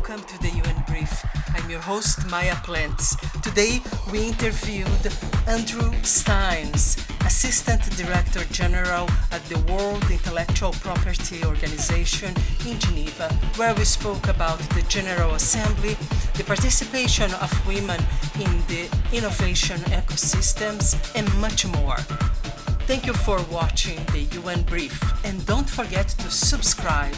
welcome to the UN Brief. I'm your host, Maya Plants. Today we interviewed Andrew Steins, Assistant Director General at the World Intellectual Property Organization in Geneva, where we spoke about the General Assembly, the participation of women in the innovation ecosystems, and much more. Thank you for watching the UN Brief, and don't forget to subscribe.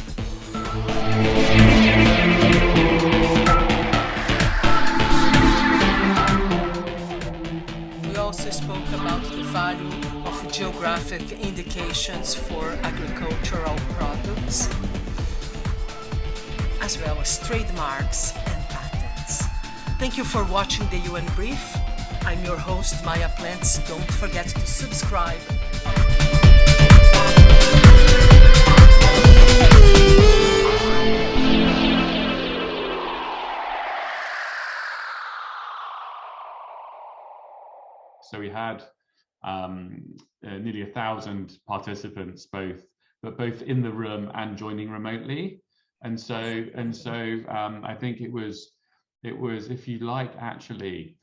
We also spoke about the value of geographic indications for agricultural products, as well as trademarks and patents. Thank you for watching the UN Brief. I'm your host, Maya Plants. Don't forget to subscribe. So we had nearly 1,000 participants, both in the room and joining remotely. And so I think it was, if you like, actually,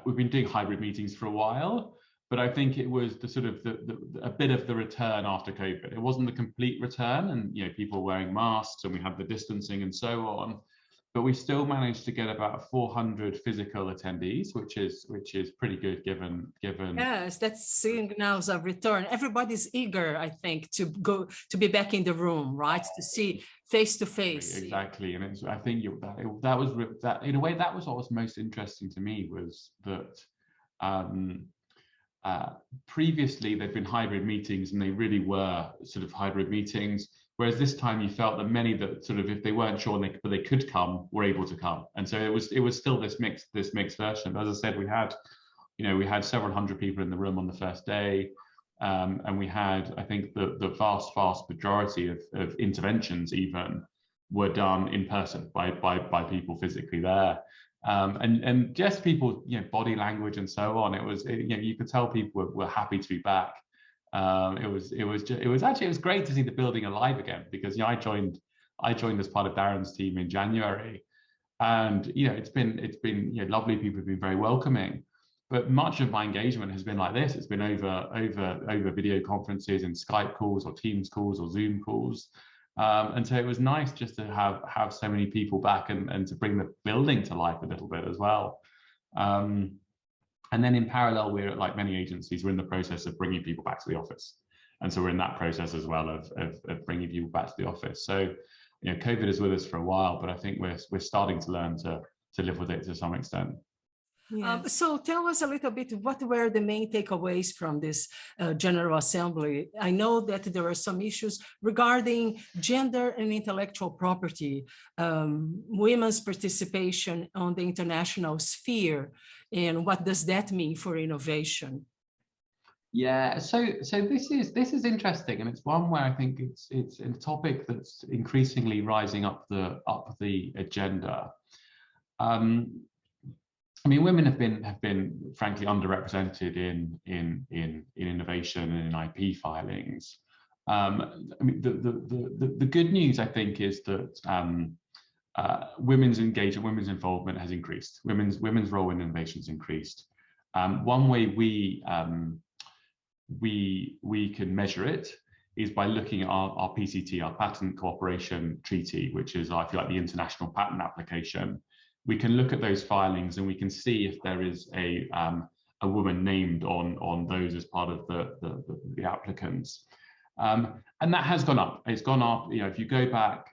we've been doing hybrid meetings for a while, but I think it was the sort of a bit of the return after COVID. It wasn't the complete return, and people wearing masks, and we had the distancing and so on. But we still managed to get about 400 physical attendees, which is pretty good given. Yes, that signals a return. Everybody's eager, I think, to be back in the room, right? To see face to face. Exactly, and I think that in a way that was what was most interesting to me, was that previously there'd been hybrid meetings, and they really were sort of hybrid meetings. Whereas this time you felt that many that sort of, if they weren't sure but they could come, were able to come. And so it was still this mixed version. As I said, we had several hundred people in the room on the first day. And we had, I think, the vast majority of interventions even were done in person by people physically there. And just people, body language and so on. It was, you could tell people were happy to be back. It was great to see the building alive again, because I joined as part of Darren's team in January, and it's been lovely. People have been very welcoming, but much of my engagement has been like this. It's been over video conferences and Skype calls or Teams calls or Zoom calls, and so it was nice just to have so many people back and to bring the building to life a little bit as well. And then in parallel, we're, like many agencies, we're in the process of bringing people back to the office. And so we're in that process as well of bringing people back to the office. So, COVID is with us for a while, but I think we're starting to learn to live with it to some extent. So tell us a little bit, what were the main takeaways from this General Assembly? I know that there are some issues regarding gender and intellectual property, women's participation on the international sphere, and what does that mean for innovation? Yeah, so this is interesting, and it's one where I think it's a topic that's increasingly rising up the agenda. I mean, women have been frankly underrepresented in innovation and in IP filings. I mean, the good news, I think, is that women's engagement, women's involvement has increased. Women's role in innovation has increased. One way we can measure it is by looking at our PCT, our Patent Cooperation Treaty, which is, I feel like, the international patent application. We can look at those filings and we can see if there is a woman named on those as part of the applicants, and that has gone up. It's gone up. If you go back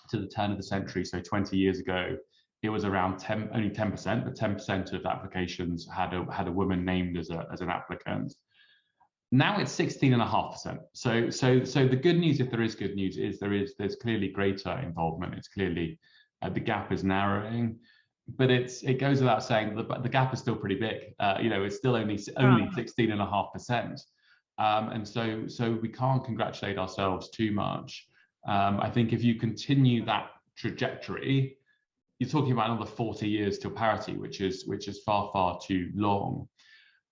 to the turn of the century, so 20 years ago, it was around only 10%, but 10% of applications had a woman named as an applicant. Now it's 16.5%. So the good news, if there is good news, is there's clearly greater involvement. It's clearly the gap is narrowing, but it goes without saying the gap is still pretty big. It's still only 16.5%, and so we can't congratulate ourselves too much. I think if you continue that trajectory, you're talking about another 40 years till parity, which is far too long.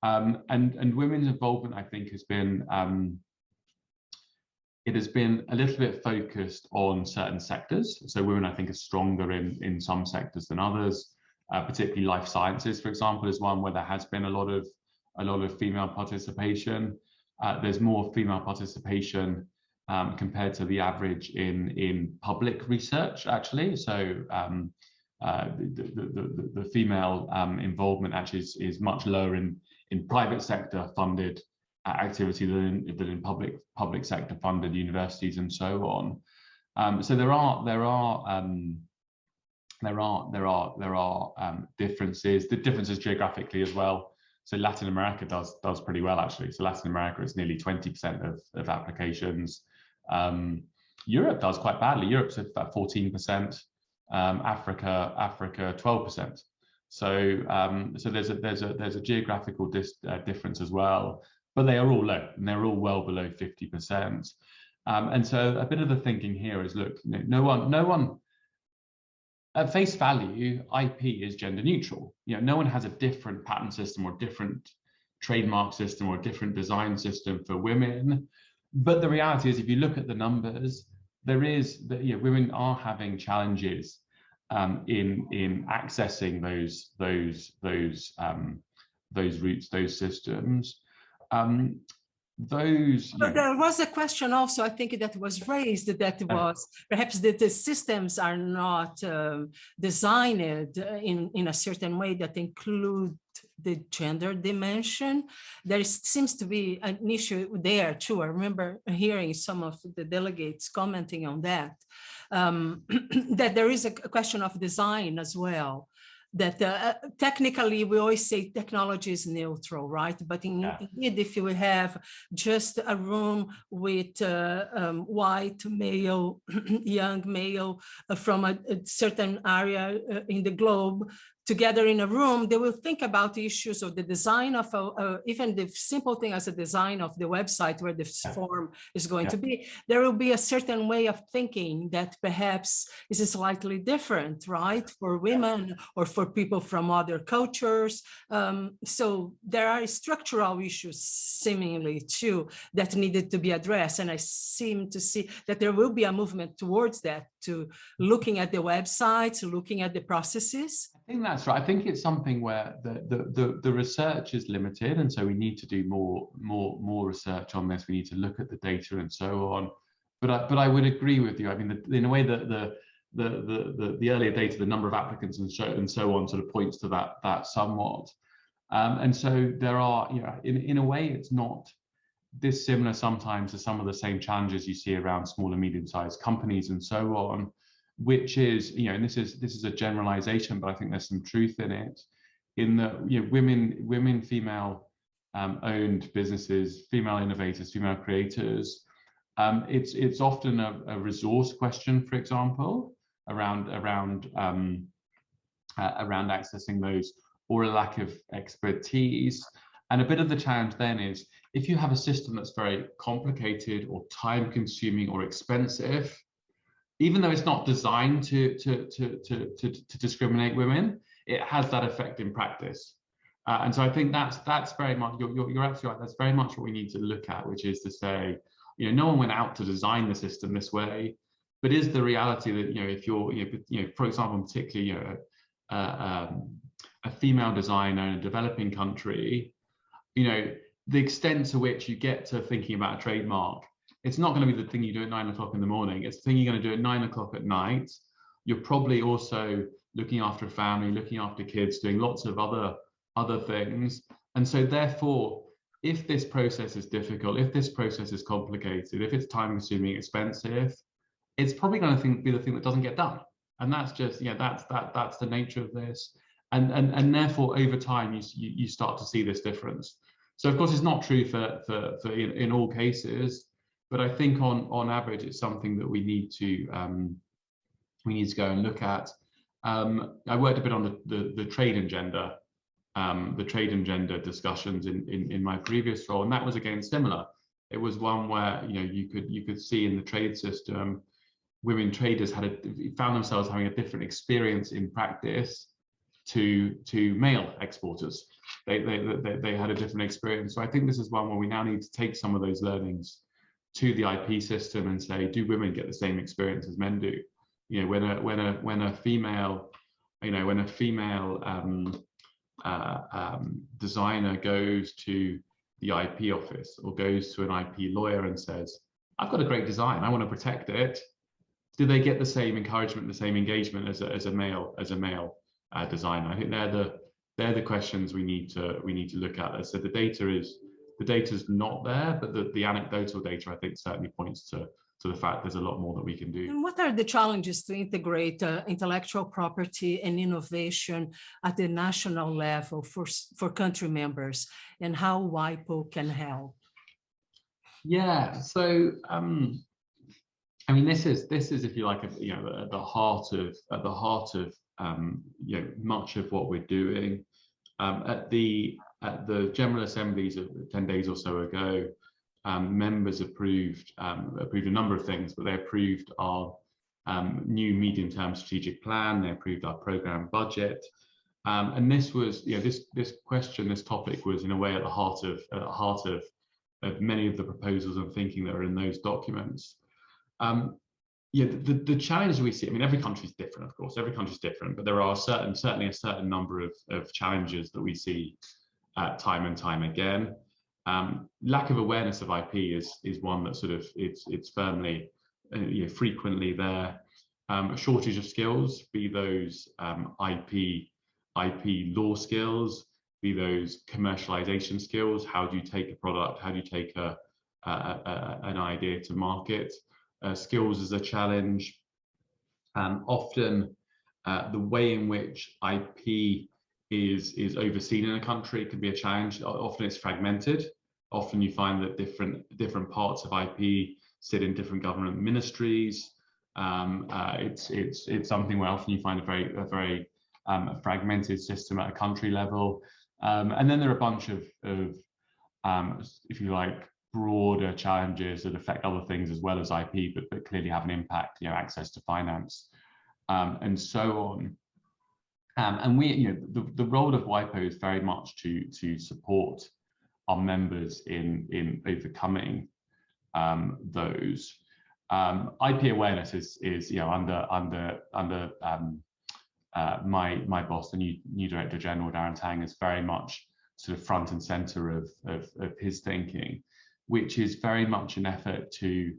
And women's involvement, I think, has been it has been a little bit focused on certain sectors. So women, I think, are stronger in some sectors than others. Particularly life sciences, for example, is one where there has been a lot of female participation. There's more female participation compared to the average in public research, actually. So the female involvement actually is much lower in private sector funded activity than in public sector funded universities and so on. So there are differences. The differences geographically as well. So Latin America does pretty well, actually. So Latin America is nearly 20% of applications. Europe does quite badly. Europe's at about 14%. Africa 12%. So so there's a geographical difference as well, but they are all low, and they're all well below 50%. And so a bit of the thinking here is, look, no one at face value, IP is gender neutral. No one has a different patent system or different trademark system or different design system for women. But the reality is, if you look at the numbers, there is that women are having challenges in accessing those routes, those systems. There was a question also, I think, that was raised, that was perhaps that the systems are not designed in a certain way that include the gender dimension. There seems to be an issue there too. I remember hearing some of the delegates commenting on that, that there is a question of design as well. That technically we always say technology is neutral, right? But indeed, if you have just a room with white male, young male from a certain area in the globe, together in a room, they will think about the issues of the design of even the simple thing as a design of the website where the form is going to be. There will be a certain way of thinking that perhaps is slightly different, right? For women or for people from other cultures. So there are structural issues seemingly too that needed to be addressed. And I seem to see that there will be a movement towards that, to looking at the websites, looking at the processes. I think that's right. I think it's something where the research is limited, and so we need to do more research on this. We need to look at the data and so on. But I would agree with you. I mean, in a way, the earlier data, the number of applicants and so on, sort of points to that somewhat. And so there are, in a way, it's not dissimilar sometimes to some of the same challenges you see around small and medium-sized companies and so on, which is, and this is a generalization, but I think there's some truth in it, in that women, female owned businesses, female innovators, female creators, it's often a resource question, for example, around accessing those, or a lack of expertise. And a bit of the challenge then is, if you have a system that's very complicated or time consuming or expensive, even though it's not designed to discriminate women, it has that effect in practice. And so I think that's very much, you're absolutely right, that's very much what we need to look at, which is to say, no one went out to design the system this way, but is the reality that, if you're, for example, particularly, a female designer in a developing country, the extent to which you get to thinking about a trademark, it's not going to be the thing you do at 9 o'clock in the morning. It's the thing you're going to do at 9 o'clock at night. You're probably also looking after a family, looking after kids, doing lots of other things. And so therefore, if this process is difficult, if this process is complicated, if it's time consuming, expensive, it's probably going to be the thing that doesn't get done. And that's just, that's the nature of this. And therefore, over time, you start to see this difference. So of course, it's not true for in all cases, but I think on average, it's something that we need to go and look at. I worked a bit on the trade and gender, discussions in my previous role, and that was again similar. It was one where you could see in the trade system, women traders found themselves having a different experience in practice to male exporters. They had a different experience. So I think this is one where we now need to take some of those learnings to the IP system and say, do women get the same experience as men do? You know, when a female, you know, when a female designer goes to the IP office or goes to an IP lawyer and says, I've got a great design, I want to protect it, do they get the same encouragement, the same engagement as a male designer? I think they're the questions we need to look at. So the data's not there, but the anecdotal data I think certainly points to the fact there's a lot more that we can do. And what are the challenges to integrate intellectual property and innovation at the national level for country members, and how WIPO can help? Yeah, so I mean, this is if you like, you know, at the heart of you know, much of what we're doing. At the General Assemblies of 10 days or so ago, members approved a number of things, but they approved our new medium-term strategic plan. They approved our program budget, and this was, you know, this topic was in a way at the heart of many of the proposals and thinking that are in those documents. Yeah, the challenge we see, I mean, every country is different, of course, every country is different, but there are certainly a certain number of challenges that we see time and time again. Lack of awareness of IP is one that sort of it's firmly, you know, frequently there. A shortage of skills, be those IP law skills, be those commercialization skills. How do you take a product? How do you take an idea to market? Skills is a challenge. Often the way in which IP is overseen in a country can be a challenge. Often it's fragmented. Often you find that different parts of IP sit in different government ministries. It's something where often you find a very fragmented system at a country level. And then there are a bunch of if you like, broader challenges that affect other things as well as IP, but clearly have an impact, you know, access to finance, and so on. And we, you know, the role of WIPO is very much to support our members in overcoming those. IP awareness is you know, under my boss, the new Director General Darren Tang, is very much sort of front and center of his thinking, which is very much an effort to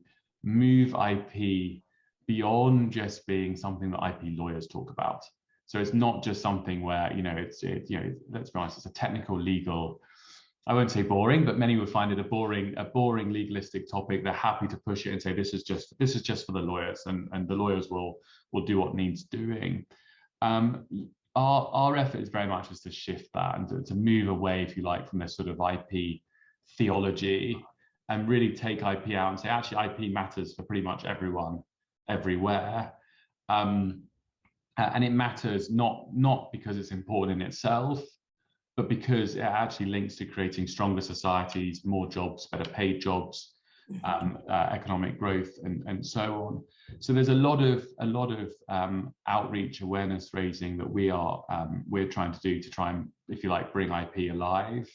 move IP beyond just being something that IP lawyers talk about. So it's not just something where, you know, it's you know, let's be honest, it's a technical, legal, I won't say boring, but many would find it a boring legalistic topic. They're happy to push it and say this is just for the lawyers, and the lawyers will do what needs doing. Our effort is very much is to shift that and to move away, if you like, from this sort of IP theology, and really take IP out and say, actually, IP matters for pretty much everyone, everywhere. And it matters not because it's important in itself, but because it actually links to creating stronger societies, more jobs, better paid jobs, economic growth, and so on. So there's a lot of outreach, awareness raising that we're trying to do to try and, if you like, bring IP alive,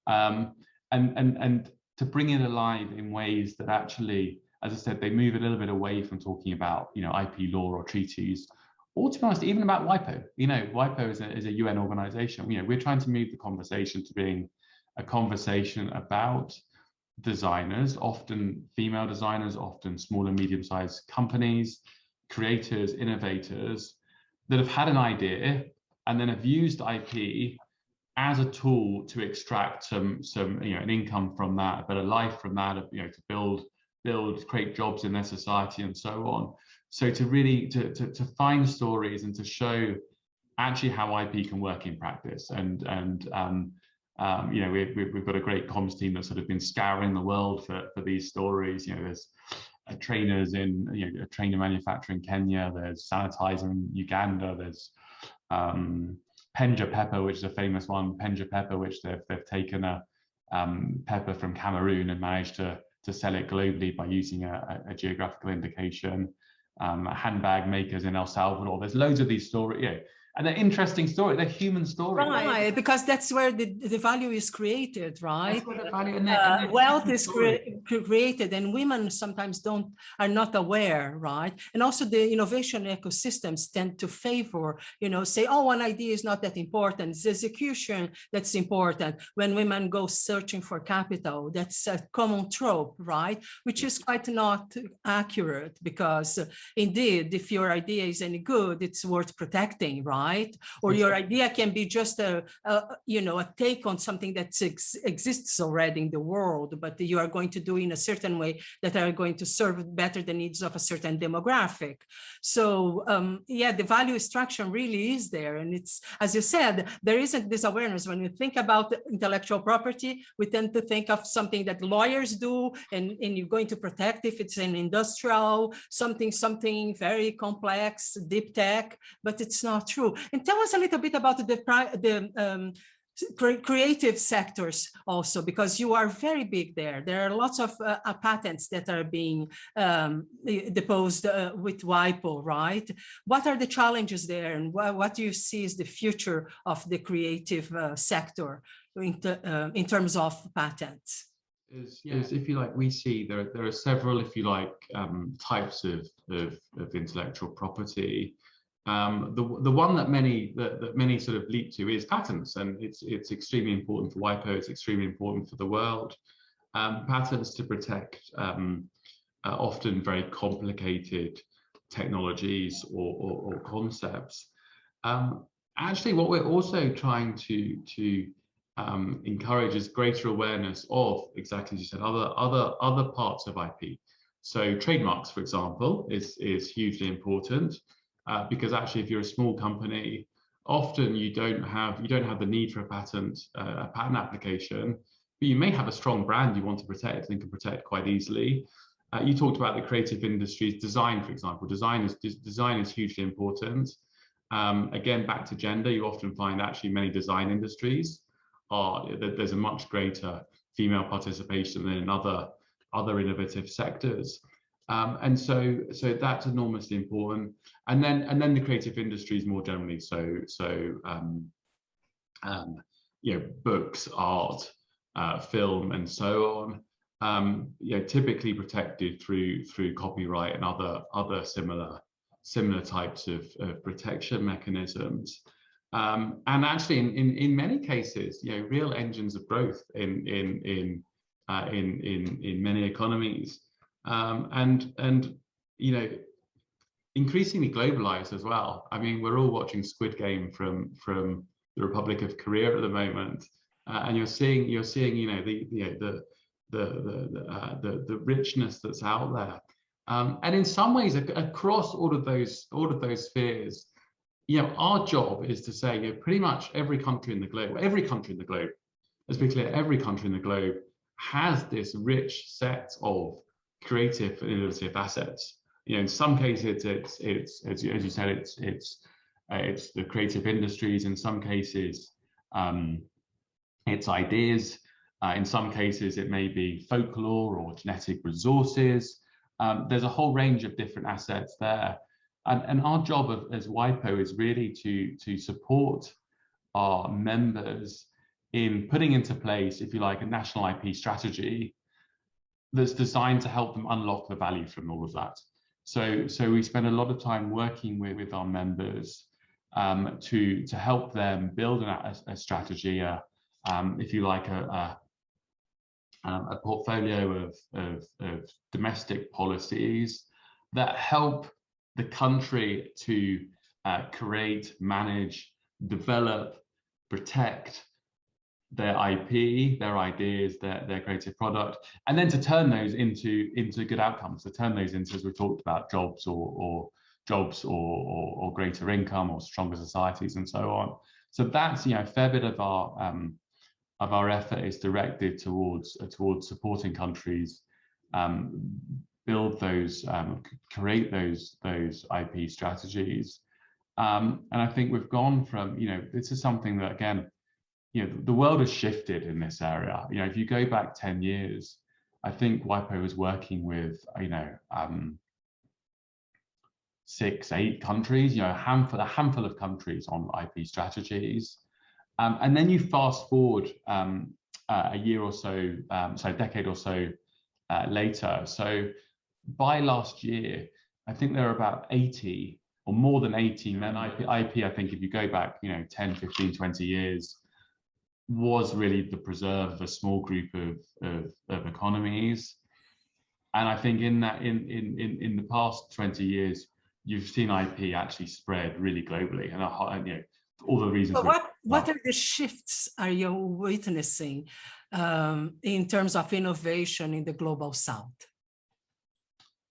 and to bring it alive in ways that actually, as I said, they move a little bit away from talking about, you know, IP law or treaties, or to be honest, even about WIPO. You know, WIPO is a UN organization. You know, we're trying to move the conversation to being a conversation about designers, often female designers, often small and medium-sized companies, creators, innovators that have had an idea and then have used IP as a tool to extract some you know, an income from that, a better life from that, you know, to build, create jobs in their society and so on. So to really to find stories and to show actually how IP can work in practice, and you know, we've got a great comms team that's sort of been scouring the world for these stories. You know, there's trainers in, you know, a trainer manufacturer in Kenya, there's sanitizer in Uganda, there's Penja pepper, which is a famous one, Penja pepper, which they've taken a pepper from Cameroon and managed to sell it globally by using a geographical indication. Handbag makers in El Salvador. There's loads of these stories. You know, And they're interesting stories, they're human stories. Right, because that's where the value is created, right? That's where the value, and wealth is created, and women sometimes are not aware, right? And also the innovation ecosystems tend to favor, say, oh, one idea is not that important, it's execution that's important. When women go searching for capital, that's a common trope, right? Which is quite not accurate, because indeed, if your idea is any good, it's worth protecting, right? Or your idea can be just a take on something that exists already in the world, but you are going to do in a certain way that are going to serve better the needs of a certain demographic. So yeah, the value extraction really is there. And it's, as you said, there isn't this awareness. When we think about intellectual property, we tend to think of something that lawyers do, and you're going to protect if it's an industrial, something very complex, deep tech, but it's not true. And tell us a little bit about the creative sectors also, because you are very big there. There are lots of patents that are being deposed with WIPO, right? What are the challenges there, and what do you see is the future of the creative sector in terms of patents? Is, if you like, we see there are several, if you like, types of intellectual property. The one that many sort of leap to is patents, and it's extremely important for WIPO. It's extremely important for the world. Patents to protect often very complicated technologies or concepts. Actually, what we're also trying to encourage is greater awareness of, exactly as you said, other parts of IP. So trademarks, for example, is hugely important. Because actually, if you're a small company, often you don't have the need for a patent application, but you may have a strong brand you want to protect and can protect quite easily. You talked about the creative industries, design, for example. Design is hugely important. Again, back to gender, you often find actually many design industries there's a much greater female participation than in other innovative sectors. And so that's enormously important. And then the creative industries more generally. Books, art, film, and so on. Typically protected through copyright and other similar types of protection mechanisms. And actually, in many cases, real engines of growth in many economies. And increasingly globalized as well. I mean, we're all watching Squid Game from the Republic of Korea at the moment, and you're seeing the richness that's out there. And in some ways, across all of those spheres, our job is to say, pretty much every country in the globe, let's be clear, every country in the globe has this rich set of creative and innovative assets. In some cases, it's as you said, it's the creative industries. In some cases, it's ideas. In some cases, it may be folklore or genetic resources. There's a whole range of different assets there. And our job as WIPO is really to support our members in putting into place, if you like, a national IP strategy that's designed to help them unlock the value from all of that. So we spend a lot of time working with our members to help them build a strategy, if you like, a portfolio of domestic policies that help the country to create, manage, develop, protect their IP, their ideas, their creative product, and then to turn those into good outcomes, to turn those into, as we talked about, jobs or greater income or stronger societies and so on. So that's a fair bit of our effort is directed towards supporting countries build those, create those IP strategies. And I think we've gone from, this is something that, again, the world has shifted in this area. If you go back 10 years, 6, 8 countries, you know, a handful of countries on IP strategies. And then you fast forward a year or so, a decade or so later. So by last year, I think there are about 80 or more than 80 men. IP, I think if you go back, you know, 10, 15, 20 years, was really the preserve of a small group of economies. And I think in the past 20 years, you've seen IP actually spread really globally, and you know, all the reasons. So what are the shifts are you witnessing in terms of innovation in the global south?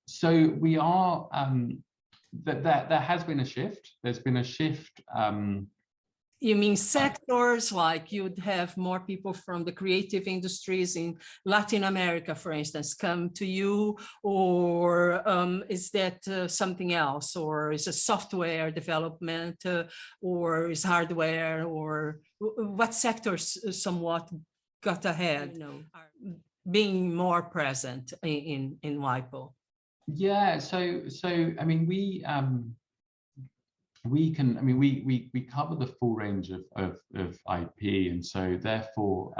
So we are there has been a shift. There's been a shift. You mean sectors, like you'd have more people from the creative industries in Latin America, for instance, come to you, or is that something else, or is it software development, or is hardware, or what sectors somewhat got ahead, you know, being more present in WIPO? Yeah, so I mean, we cover the full range of IP, and so therefore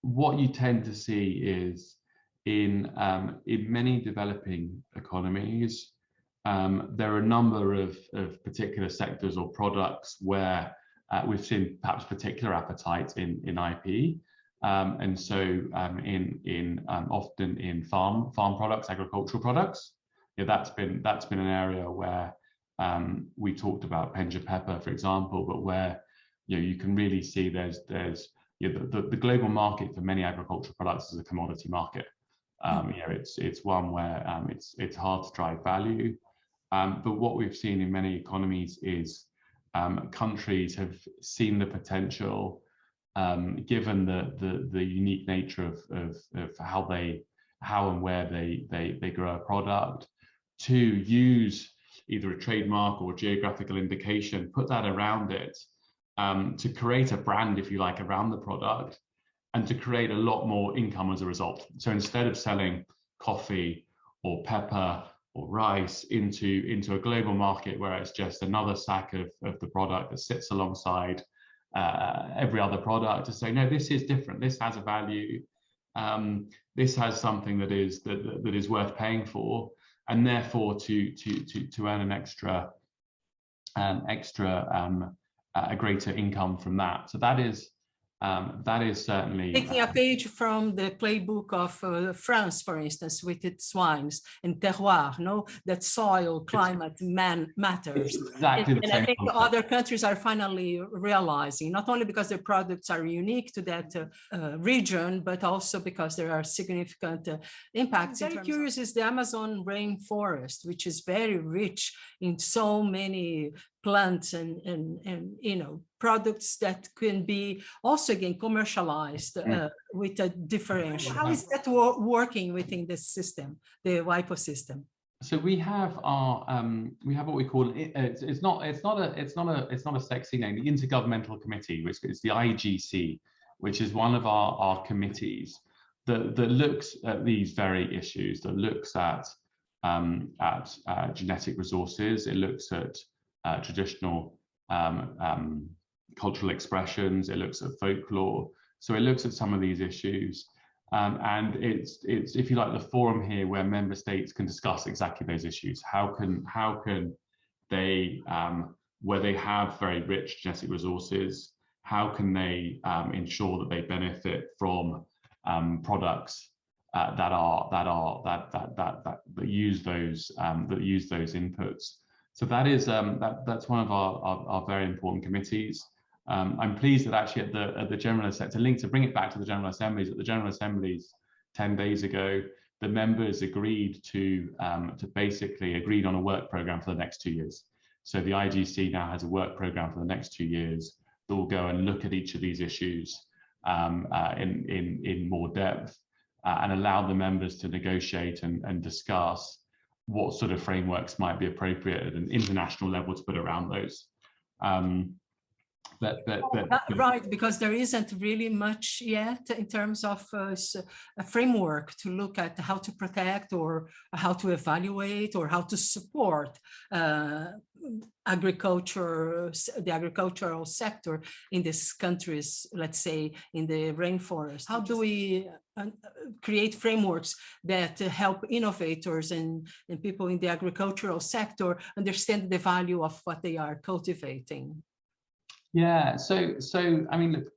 what you tend to see is in many developing economies, there are a number of particular sectors or products where we've seen perhaps particular appetite in IP. And so often in farm products, agricultural products, yeah, that's been an area where we talked about Penja pepper, for example, but where, you know, you can really see there's you know, the global market for many agricultural products is a commodity market. You know, it's one where it's hard to drive value. But what we've seen in many economies is countries have seen the potential, given the unique nature of how and where they grow a product, to use either a trademark or geographical indication, put that around it, to create a brand, if you like, around the product, and to create a lot more income as a result. So instead of selling coffee or pepper or rice into a global market where it's just another sack of the product that sits alongside every other product, to say, no, this is different, this has a value, this has something that is worth paying for, and therefore to earn an a greater income from that. So that is certainly taking a page from the playbook of France, for instance, with its wines and terroir, no, that soil, climate, matters. Exactly. And I think other countries are finally realizing, not only because their products are unique to that region, but also because there are significant impacts. Very curious is the Amazon rainforest, which is very rich in so many plants and you know, products that can be also again commercialized with a differential. How is that working within the system, the WIPO system? So we have our we have what we call it's not a sexy name, the Intergovernmental Committee, which is the IGC, which is one of our committees that looks at these very issues, that looks at genetic resources, it looks at traditional cultural expressions, it looks at folklore. So it looks at some of these issues, and it's if you like the forum here where member states can discuss exactly those issues. How can they, where they have very rich genetic resources, how can they ensure that they benefit from products that use those inputs? So that is that's one of our very important committees. I'm pleased that actually at the General Assembly, to bring it back to the General Assemblies, at the General Assemblies 10 days ago, the members agreed to basically agreed on a work program for the next 2 years. So the IGC now has a work program for the next 2 years that will go and look at each of these issues in more depth and allow the members to negotiate and discuss what sort of frameworks might be appropriate at an international level to put around those. Right, because there isn't really much yet in terms of a framework to look at how to protect or how to evaluate or how to support the agricultural sector in these countries, let's say in the rainforest. How do we create frameworks that help innovators and people in the agricultural sector understand the value of what they are cultivating? Yeah, so I mean, look,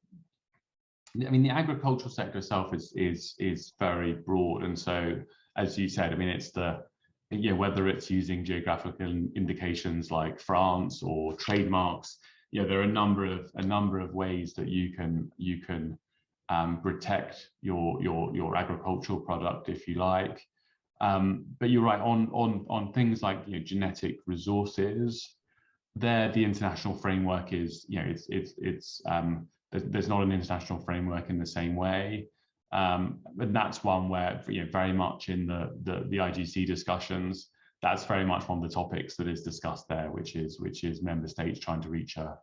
the agricultural sector itself is very broad, and so as you said, I mean, it's whether it's using geographical indications like France or trademarks, there are a number of ways that you can protect your agricultural product, if you like. But you're right on things like genetic resources. There, the international framework is, there's not an international framework in the same way, but that's one where very much in the IGC discussions, that's very much one of the topics that is discussed there, which is member states trying to reach a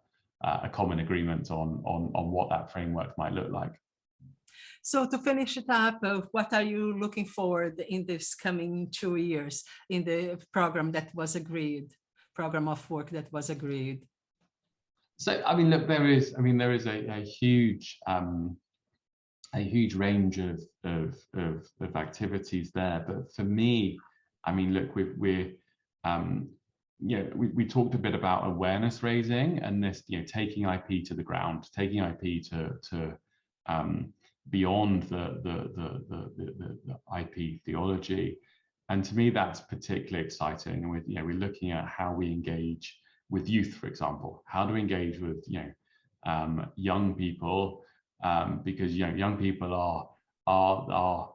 common agreement on what that framework might look like. So to finish it up, what are you looking forward in this coming 2 years in the program that was agreed? Program of work that was agreed? So I mean, look, there is a huge range of activities there. But for me, I mean, look, we talked a bit about awareness raising and this, taking IP to the ground, taking IP to beyond the IP theology. And to me, that's particularly exciting. And we're looking at how we engage with youth, for example. How do we engage with young people? Because young people are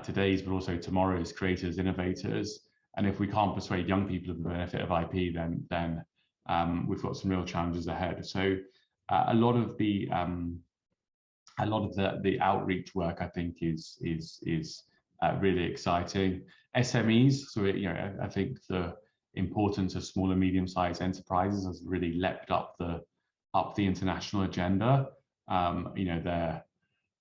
today's, but also tomorrow's creators, innovators. And if we can't persuade young people of the benefit of IP, then we've got some real challenges ahead. So a lot of the outreach work, I think, is really exciting. SMEs, so I think the importance of small and medium-sized enterprises has really leapt up the international agenda. They're,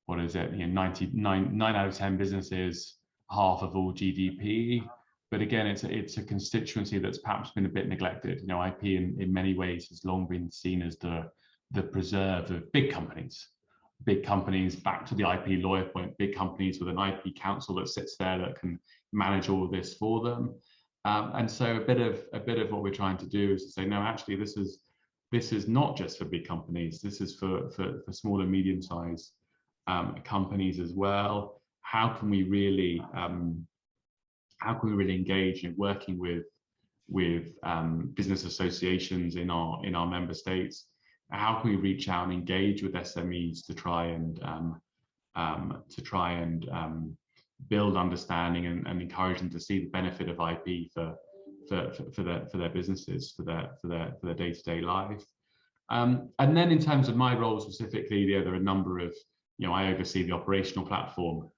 what is it? 9 out of 10 businesses, half of all GDP. But again, it's a constituency that's perhaps been a bit neglected. IP in many ways has long been seen as the preserve of big companies. Big companies, back to the IP lawyer point, big companies with an IP council that sits there that can manage all of this for them. And so a bit of what we're trying to do is to say, no, actually, this is not just for big companies. This is for small and medium-sized companies as well. How can we really engage in working with business associations in our member states? How can we reach out and engage with SMEs to try and build understanding and encourage them to see the benefit of IP for their businesses, for their day-to-day life. And then in terms of my role specifically, there are a number of, I oversee the operational platform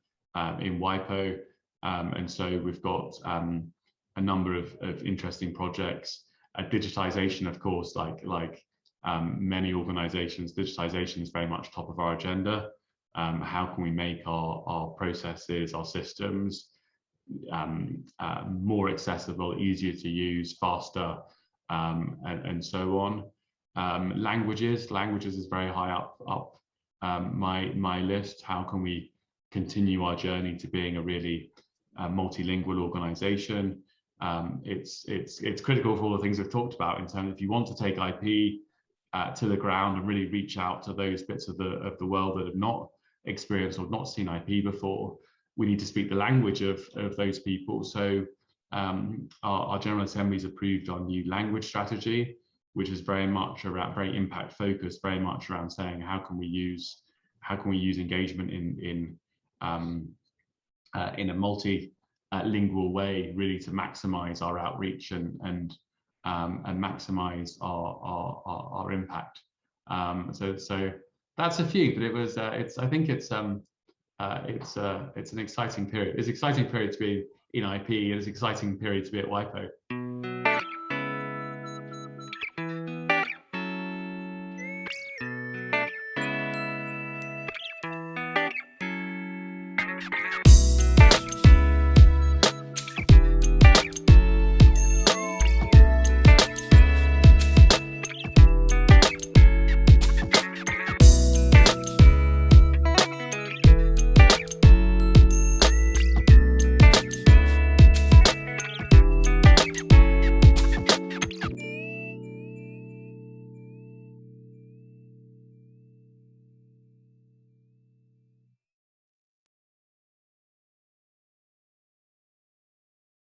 in WIPO, and so we've got a number of interesting projects. Digitization, of course, like many organizations, digitization is very much top of our agenda. How can we make our processes, our systems more accessible, easier to use, faster, and so on. Languages is very high up my list. How can we continue our journey to being a really multilingual organization? It's critical for all the things we've talked about in terms of, if you want to take IP to the ground and really reach out to those bits of the world that have not experienced or not seen IP before, we need to speak the language of those people. So our General Assembly's approved our new language strategy, which is very much around, very impact focused, very much around saying how can we use engagement in a multilingual way, really to maximize our outreach and maximize our impact. So that's a few, but I think it's an exciting period. It's an exciting period to be in IP, and it's an exciting period to be at WIPO.